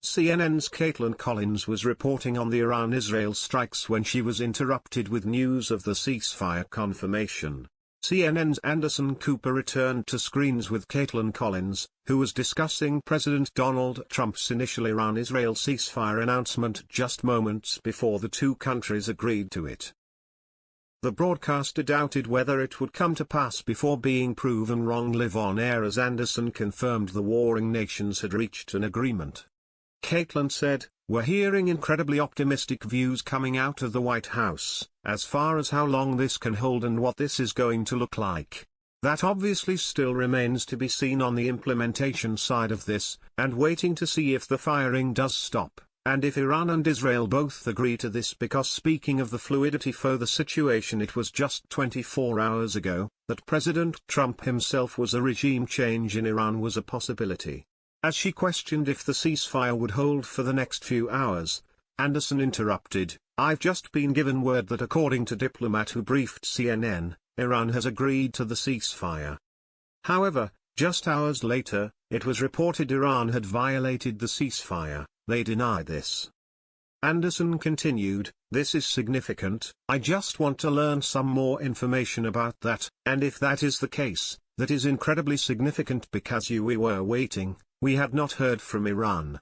CNN's Kaitlan Collins was reporting on the Iran-Israel strikes when she was interrupted with news of the ceasefire confirmation. CNN's Anderson Cooper returned to screens with Kaitlan Collins, who was discussing President Donald Trump's initial Iran-Israel ceasefire announcement just moments before the two countries agreed to it. The broadcaster doubted whether it would come to pass before being proven wrong live on air as Anderson confirmed the warring nations had reached an agreement. Kaitlan said, "We're hearing incredibly optimistic views coming out of the White House, as far as how long this can hold and what this is going to look like. That obviously still remains to be seen on the implementation side of this, and waiting to see if the firing does stop, and if Iran and Israel both agree to this, because speaking of the fluidity for the situation, it was just 24 hours ago that President Trump himself was a regime change in Iran was a possibility." As she questioned if the ceasefire would hold for the next few hours, Anderson interrupted, "I've just been given word that according to diplomat who briefed CNN, Iran has agreed to the ceasefire." However, just hours later, it was reported Iran had violated the ceasefire. They deny this. Anderson continued, "This is significant. I just want to learn some more information about that, and if that is the case, that is incredibly significant because we were waiting. We had not heard from Iran.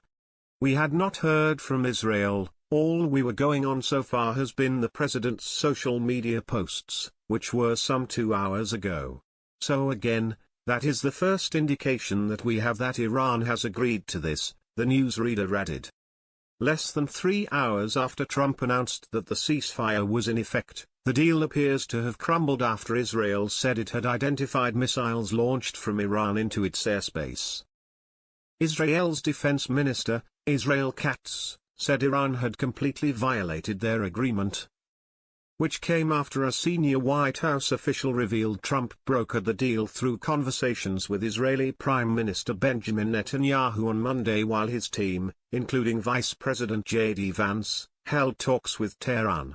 We had not heard from Israel. All we were going on so far has been the president's social media posts, which were some 2 hours ago. So again, that is the first indication that we have that Iran has agreed to this," the newsreader added. Less than 3 hours after Trump announced that the ceasefire was in effect, the deal appears to have crumbled after Israel said it had identified missiles launched from Iran into its airspace. Israel's defense minister, Israel Katz, said Iran had completely violated their agreement, which came after a senior White House official revealed Trump brokered the deal through conversations with Israeli Prime Minister Benjamin Netanyahu on Monday while his team, including Vice President J.D. Vance, held talks with Tehran.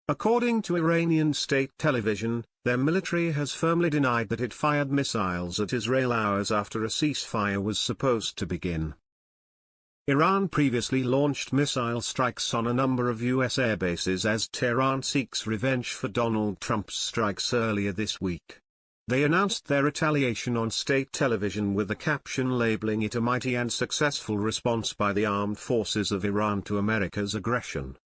According to Iranian state television, their military has firmly denied that it fired missiles at Israel hours after a ceasefire was supposed to begin. Iran previously launched missile strikes on a number of U.S. airbases as Tehran seeks revenge for Donald Trump's strikes earlier this week. They announced their retaliation on state television with a caption labeling it a mighty and successful response by the armed forces of Iran to America's aggression.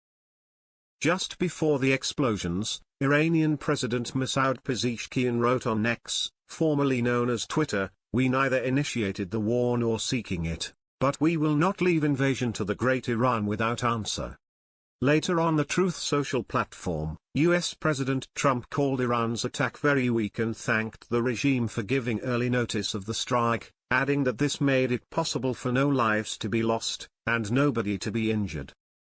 Just before the explosions, Iranian President Masoud Pezeshkian wrote on X, formerly known as Twitter, "We neither initiated the war nor seeking it, but we will not leave invasion to the great Iran without answer." Later on the Truth Social platform, U.S. President Trump called Iran's attack very weak and thanked the regime for giving early notice of the strike, adding that this made it possible for no lives to be lost, and nobody to be injured.